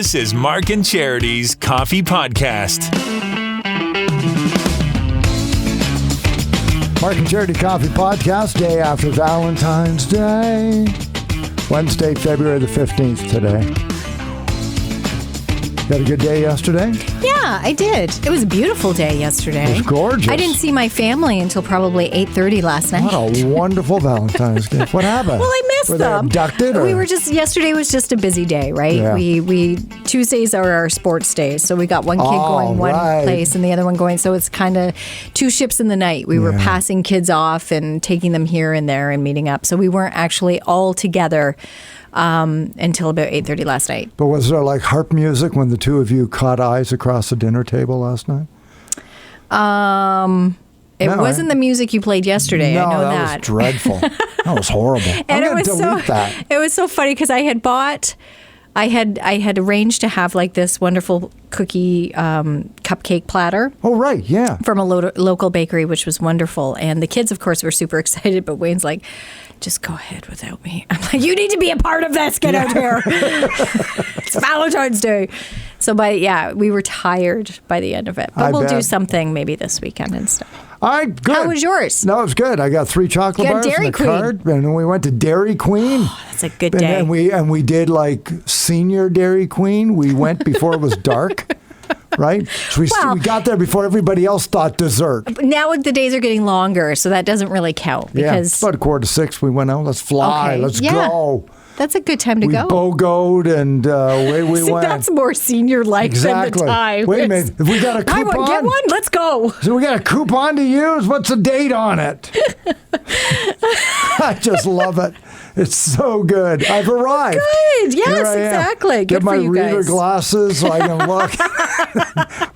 This is Mark and Charity's Coffee Podcast. Mark and Charity Coffee Podcast, day after Valentine's Day. Wednesday, February the 15th today. You had a good day yesterday? Yeah, I did. It was a beautiful day yesterday. It was gorgeous. I didn't see my family until probably 8:30 last night. What a wonderful Valentine's gift. What happened? Well, I missed Were them. They abducted? Or? Yesterday was just a busy day, right? Yeah. We Tuesdays are our sports days. So we got one kid going one place and the other one going. So it's kind of two ships in the night. We were passing kids off and taking them here and there and meeting up. So we weren't actually all together until about 8:30 last night. But was there like harp music when the two of you caught eyes across the dinner table last night? It wasn't the music you played yesterday. No, I know that was dreadful. That was horrible. And I'm going to delete that. It was so funny because I had arranged to have like this wonderful cookie cupcake platter. Oh, right, yeah. From a local bakery, which was wonderful. And the kids, of course, were super excited, but Wayne's like, just go ahead without me. I'm like, you need to be a part of this. Get out here. It's Valentine's Day. So, we were tired by the end of it. But we'll do something maybe this weekend instead. All right, good. How was yours? No, it was good. I got 3 chocolate bars Dairy and a Queen. card, and then we went to Dairy Queen. Oh, that's a good day. And we did like senior Dairy Queen. We went before it was dark. Right? So we got there before everybody else thought dessert. Now the days are getting longer, so that doesn't really count. Because about 5:45 we went out. Let's fly. Okay. Let's go. That's a good time to go. We BOGO'd and away we went. That's more senior-like than the time. Wait a minute. If we got a coupon. I want get one. Let's go. So we got a coupon to use? What's the date on it? I just love it. It's so good. I've arrived. Good. Yes, exactly. Good Get my for you reader guys. glasses so I can look.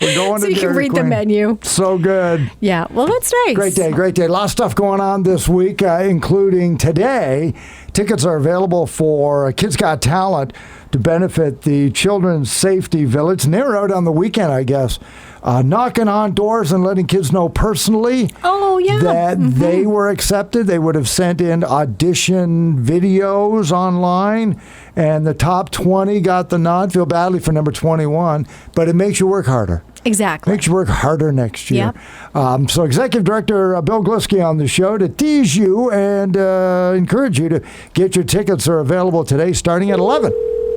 We're going so to you can read the Queen. menu. So good. Yeah. Well, that's nice. Great day. A lot of stuff going on this week, including today. Tickets are available for Kids Got Talent to benefit the Children's Safety Village. And they were out on the weekend, I guess, knocking on doors and letting kids know personally that they were accepted. They would have sent in audition videos online, and the top 20 got the nod. Feel badly for number 21, but it makes you work harder. Exactly. Makes you work harder next year. Yep. So Executive Director Bill Glisky on the show to tease you and encourage you to get your tickets. Are available today starting at 11.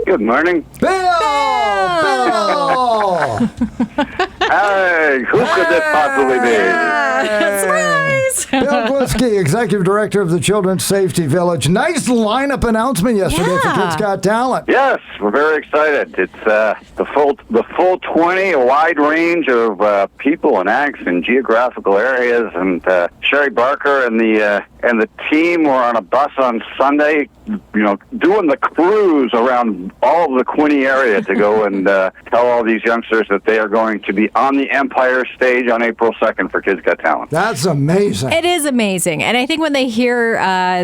Good morning. Bill! Hey, who could this possibly be? Surprise! Bill Glisky, Executive Director of the Children's Safety Village. Nice lineup announcement yesterday for Kids Got Talent. Yes, we're very excited. It's the full 20, a wide range of people and acts in geographical areas. And Sherry Barker and the team were on a bus on Sunday, doing the cruise around all of the Quinny area to go and tell all these youngsters that they are going to be on the Empire stage on April 2nd for Kids Got Talent. That's amazing. It is amazing. And I think when they hear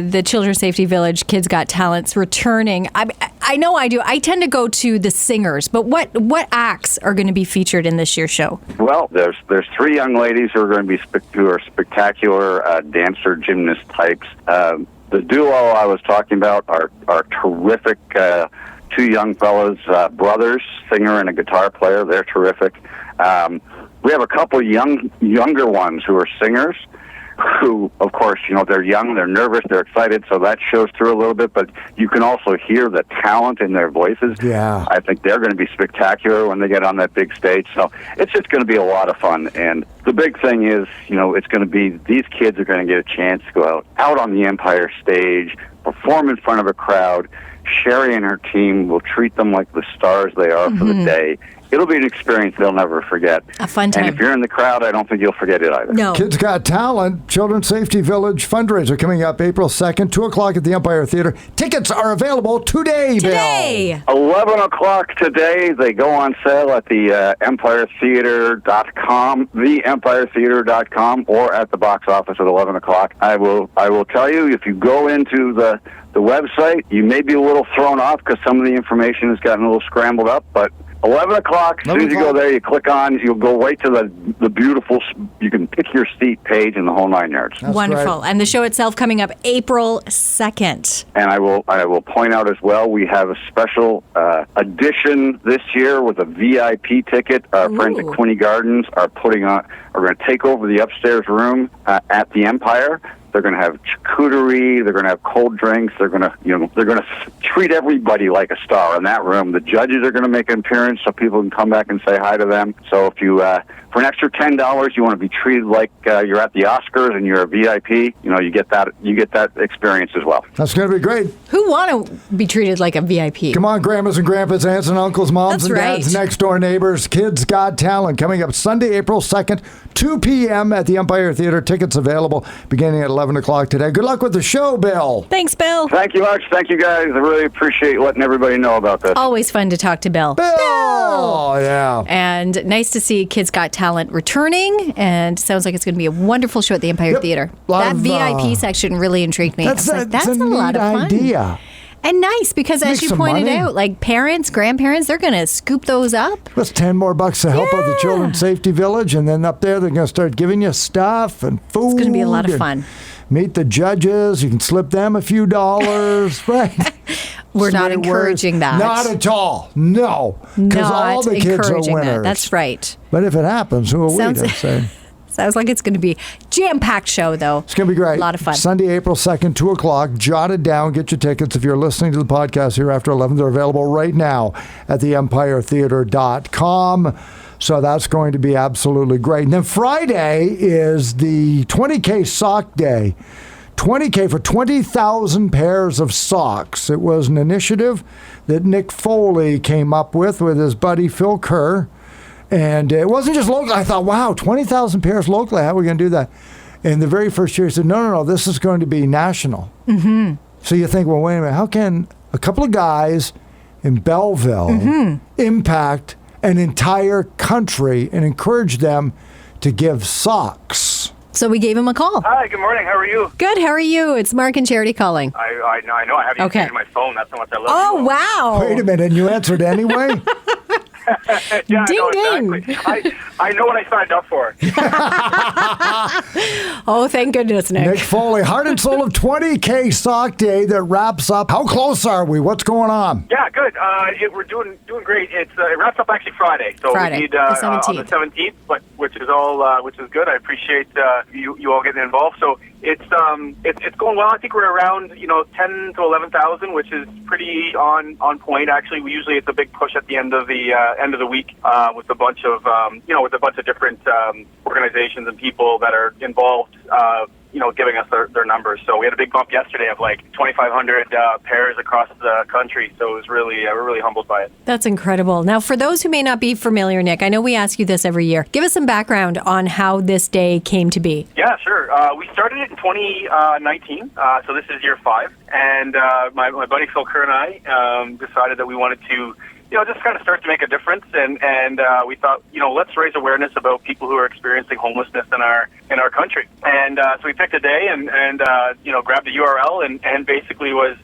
the Children's Safety Village Kids Got Talents returning, I know I do. I tend to go to the singers, but what acts are going to be featured in this year's show? Well, there's 3 young ladies who are going to be who are spectacular dancer gymnast types. The duo I was talking about are terrific. 2 young fellas, brothers, singer and a guitar player. They're terrific. We have a couple younger ones who are singers who, of course, they're young, they're nervous, they're excited, so that shows through a little bit, but you can also hear the talent in their voices. Yeah. I think they're going to be spectacular when they get on that big stage, so it's just going to be a lot of fun. And the big thing is, it's going to be, these kids are going to get a chance to go out on the Empire stage, perform in front of a crowd. Sherry and her team will treat them like the stars they are for the day. It'll be an experience they'll never forget. A fun time. And if you're in the crowd, I don't think you'll forget it either. No. Kids Got Talent, Children's Safety Village fundraiser coming up April 2nd, 2 o'clock at the Empire Theater. Tickets are available today, Bill. 11 o'clock today. They go on sale at the EmpireTheater.com, theempiretheater.com, or at the box office at 11 o'clock. I will tell you, if you go into the website, you may be a little thrown off because some of the information has gotten a little scrambled up, but 11 o'clock. As soon as you go there, you click on, you'll go right to the beautiful, you can pick your seat page in the whole 9 yards. That's Wonderful. great. And the show itself coming up April 2nd. And I will point out as well, we have a special edition this year with a VIP ticket. Our friends at Quinny Gardens are going to take over the upstairs room at the Empire. They're going to have charcuterie. They're going to have cold drinks. They're going to treat everybody like a star in that room. The judges are going to make an appearance so people can come back and say hi to them. So if you, for an extra $10, you want to be treated like you're at the Oscars and you're a VIP, you get that experience as well. That's going to be great. Who want to be treated like a VIP? Come on, grandmas and grandpas, aunts and uncles, moms That's and dads, right. next door neighbors. Kids Got Talent coming up Sunday, April 2nd, 2 p.m. at the Empire Theater. Tickets available beginning at 11 o'clock today. Good luck with the show, Bill. Thanks, Bill. Thank you much. Thank you, guys. I really appreciate letting everybody know about this. Always fun to talk to Bill. Bill! Oh, yeah. And nice to see Kids Got Talent returning, and sounds like it's going to be a wonderful show at the Empire Theater. That VIP section really intrigued me. That's a lot neat of fun. idea. And nice, because Make as you some pointed money. out, like parents, grandparents, they're going to scoop those up. That's $10 more to help out the Children's Safety Village, and then up there they're going to start giving you stuff and food. It's going to be a lot of and fun. Meet the judges. You can slip them a few dollars, right? We're not Swear encouraging words. that. Not at all. No, because all the kids are encouraging winners. that. That's right. But if it happens, who are Sounds- we to say? Sounds like it's going to be jam-packed show, though. It's going to be great. A lot of fun. Sunday, April 2nd, 2 o'clock. Jot it down. Get your tickets. If you're listening to the podcast here after 11, they're available right now at theempiretheater.com. So that's going to be absolutely great. And then Friday is the 20K sock day. 20K for 20,000 pairs of socks. It was an initiative that Nick Foley came up with his buddy Phil Kerr. And it wasn't just local. I thought, wow, 20,000 pairs locally. How are we going to do that? And the very first year, he said, no, this is going to be national. Mm-hmm. So you think, well, wait a minute. How can a couple of guys in Belleville impact an entire country and encourage them to give socks? So we gave him a call. Hi, good morning. How are you? Good, how are you? It's Mark and Charity calling. I know. I have you Okay. in my phone. That's how much I love Oh, you. wow. Wait a minute. And you answered anyway? Yeah, Ding, no, ding. exactly. I know what I signed up for. Oh, thank goodness, Nick. Nick Foley, heart and soul of 20K sock day that wraps up. How close are we? What's going on? Yeah, good. We're doing great. It wraps up actually Friday. So Friday, we need the on the 17th, but which is good. I appreciate you all getting involved. So it's going well. I think we're around 10 to 11,000, which is pretty on point. Actually, it's a big push at the end of the week with a bunch of different organizations and people that are involved. Giving us their numbers. So we had a big bump yesterday of like 2,500 pairs across the country. So it was really, we're really humbled by it. That's incredible. Now, for those who may not be familiar, Nick, I know we ask you this every year. Give us some background on how this day came to be. Yeah, sure. We started it in 2019, so this is year 5. And my buddy Phil Kerr and I decided that we wanted to just kind of start to make a difference, and we thought, let's raise awareness about people who are experiencing homelessness in our country. And so we picked a day and grabbed the URL and basically was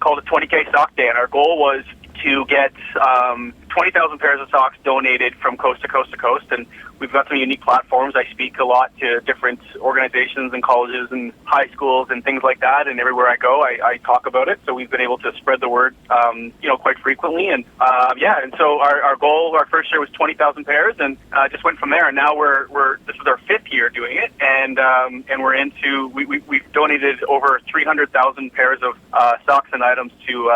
called a 20K Sock Day. And our goal was to get 20,000 pairs of socks donated from coast to coast to coast. And we've got some unique platforms. I speak a lot to different organizations and colleges and high schools and things like that. And everywhere I go, I talk about it. So we've been able to spread the word, quite frequently. And and so our goal, our first year was 20,000 pairs, and just went from there. And now this is our 5th year doing it, and we've donated over 300,000 pairs of socks and items to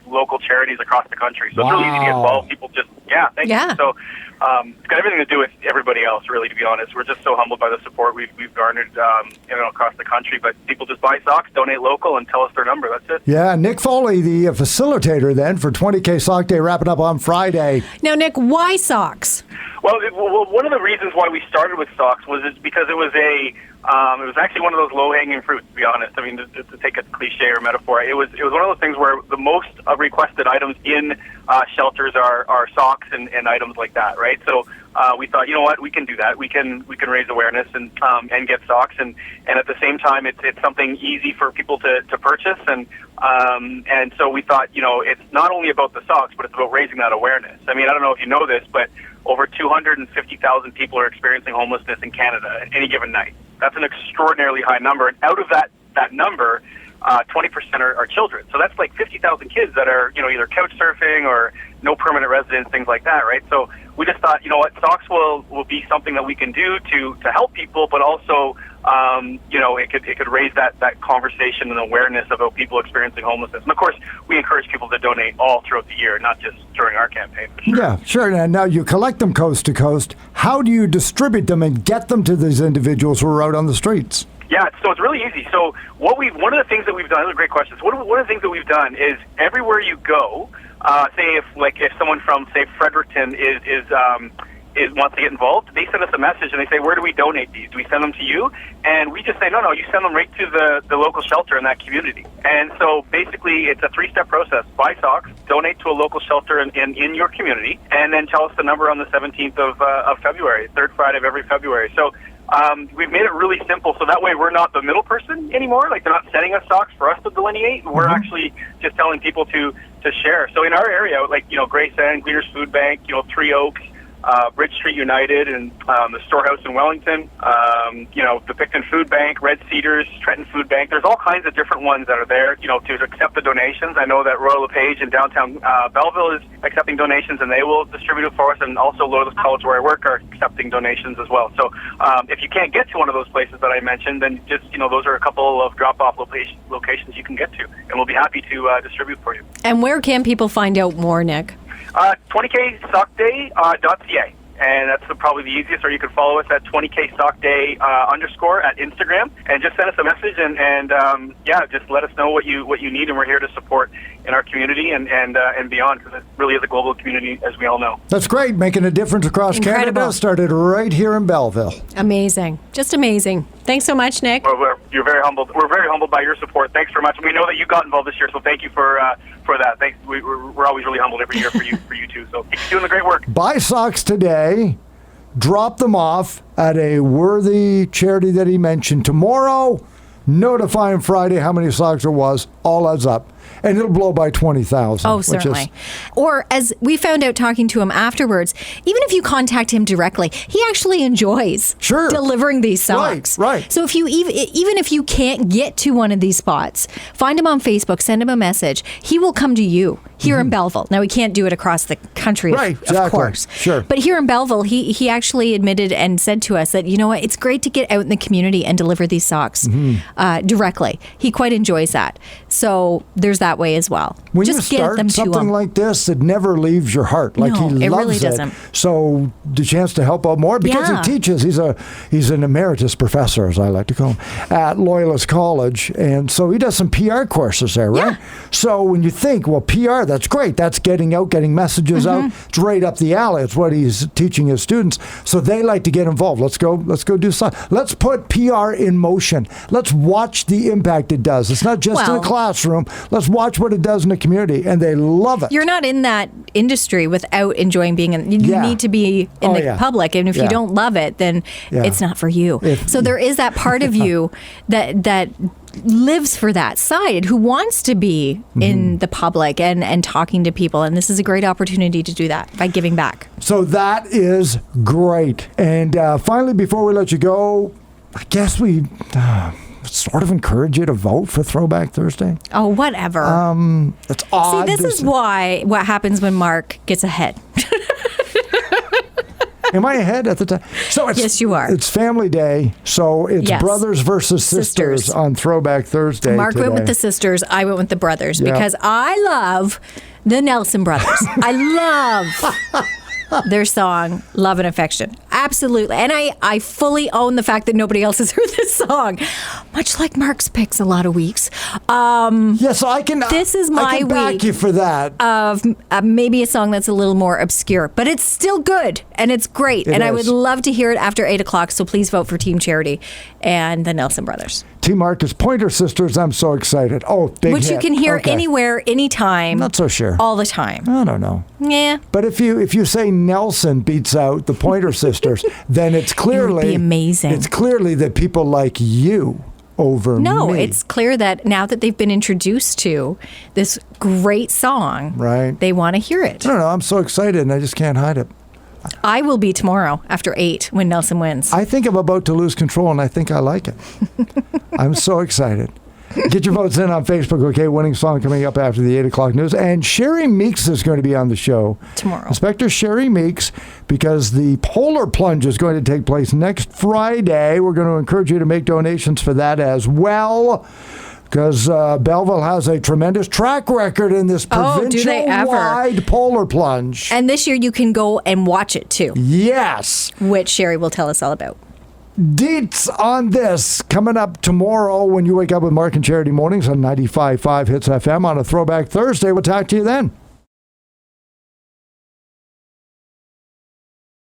local charities across the country. So it's really easy to get involved. People just, thank you. So it's got everything to do with everybody else, really, to be honest. We're just so humbled by the support we've garnered across the country. But people just buy socks, donate local, and tell us their number. That's it. Yeah, Nick Foley, the facilitator then for 20K Sock Day, wrapping up on Friday. Now, Nick, why socks? Well, one of the reasons why we started with socks was because it was a It was actually one of those low-hanging fruits, to be honest. I mean, to take a cliche or metaphor, it was one of those things where the most requested items in shelters are socks and items like that, right? So we thought, you know what, we can do that. We can raise awareness and get socks, and at the same time, it's something easy for people to purchase, and so we thought, you know, it's not only about the socks, but it's about raising that awareness. I mean, I don't know if you know this, but over 250,000 people are experiencing homelessness in Canada at any given night. That's an extraordinarily high number, and out of that number, 20% are children. So that's like 50,000 kids that are, you know, either couch surfing or no permanent residence, things like that, right? So we just thought, you know what, socks will be something that we can do to help people, but also, you know, it could raise that conversation and awareness about people experiencing homelessness. And of course, we encourage people to donate all throughout the year, not just during our campaign. For sure. Yeah, sure. And now you collect them coast to coast. How do you distribute them and get them to these individuals who are out on the streets? Yeah, so it's really easy. So one of the things that we've done, those are great questions. One of the things that we've done is everywhere you go, say if someone from, say, Fredericton wants to get involved, they send us a message and they say, where do we donate these? Do we send them to you? And we just say, no, you send them right to the local shelter in that community. And so basically it's a 3-step process. Buy socks, donate to a local shelter in your community, and then tell us the number on the 17th of February, third Friday of every February. So we've made it really simple, so that way we're not the middle person anymore. Like, they're not sending us socks for us to delineate. We're actually just telling people to share. So in our area, like, you know, Grey Sand, Gleaners Food Bank, you know, Three Oaks, Bridge Street United, and the Storehouse in Wellington, you know, the Picton Food Bank, Red Cedars, Trenton Food Bank. There's all kinds of different ones that are there, you know, to accept the donations. I know that Royal LePage in downtown Belleville is accepting donations, and they will distribute it for us, and also Loyola College, where I work, are accepting donations as well. So if you can't get to one of those places that I mentioned, then just, you know, those are a couple of drop-off locations you can get to, and we'll be happy to distribute for you. And where can people find out more, Nick? 20ksockday.ca, and that's probably the easiest. Or you can follow us at 20ksockday _ at Instagram, and just send us a message, and just let us know what you need, and we're here to support in our community and beyond, because it really is a global community, as we all know. That's great, making a difference across Canada. Started right here in Belleville. Amazing, just amazing. Thanks so much, Nick. Well, you're very humbled. We're very humbled by your support. Thanks very much. We know that you got involved this year, so thank you for that. Thanks. We're always really humbled every year for you too. So keep doing the great work. Buy socks today. Drop them off at a worthy charity that he mentioned tomorrow. Notify him Friday how many socks there was. All adds up. And it'll blow by 20,000. Oh, certainly. Or as we found out talking to him afterwards, even if you contact him directly, he actually enjoys delivering these socks. Right. So if you even if you can't get to one of these spots, find him on Facebook, send him a message. He will come to you here in Belleville. Now, he can't do it across the country, of course. Sure. But here in Belleville, he actually admitted and said to us that, you know what, it's great to get out in the community and deliver these socks directly. He quite enjoys that. So there's that way as well. When just you get start them to something like this, it never leaves your heart. Like, no, he loves it really doesn't. So the chance to help out more, because he teaches. He's an emeritus professor, as I like to call him, at Loyola College, and so he does some PR courses there, right? Yeah. So when you think, well, PR, that's great. That's getting out, getting messages out. It's right up the alley. It's what he's teaching his students. So they like to get involved. Let's go do something. Let's put PR in motion. Let's watch the impact it does. It's not just in a classroom. Let's watch what it does in the community, and they love it. You're not in that industry without enjoying being in. You need to be in the public, and if you don't love it, then it's not for you. So there is that part of you that lives for that side, who wants to be in the public and talking to people, and this is a great opportunity to do that by giving back. So that is great. And finally, before we let you go, I guess we sort of encourage you to vote for Throwback Thursday. Oh, whatever. It's odd. See, this is what happens when Mark gets ahead. Am I ahead at the time? So yes, you are. It's Family Day, so it's brothers versus sisters on Throwback Thursday. Mark went with the sisters. I went with the brothers because I love the Nelson brothers. I love their song, Love and Affection. Absolutely. And I fully own the fact that nobody else has heard this song, much like Mark's picks a lot of weeks. Yes, I can. This is my I can back week you for that. of maybe a song that's a little more obscure, but it's still good and it's great. It and is. I would love to hear it after 8 o'clock. So please vote for Team Charity and the Nelson Brothers. T. Marcus, Pointer Sisters, I'm so excited. Oh, big Which hit. you can hear Okay. anywhere, anytime. Not so sure. All the time. I don't know. Yeah. But if you say Nelson beats out the Pointer Sisters, then it's clearly be amazing. It's clearly that people like you over No, me. it's clear that now that they've been introduced to this great song, Right. they want to hear it. I don't know. I'm so excited and I just can't hide it. I will be tomorrow after 8 when Nelson wins. I think I'm about to lose control and I think I like it. I'm so excited. Get your votes in on Facebook, okay? Winning song coming up after the 8 o'clock news. And Sherry Meeks is going to be on the show Tomorrow. Inspector Sherry Meeks, because the Polar Plunge is going to take place next Friday. We're going to encourage you to make donations for that as well, because Belleville has a tremendous track record in this Oh, do they ever. provincial-wide Polar Plunge. And this year you can go and watch it too, Yes. which Sherry will tell us all about. Deets on this coming up tomorrow when you wake up with Mark and Charity Mornings on 95.5 Hits FM on a Throwback Thursday. We'll talk to you then.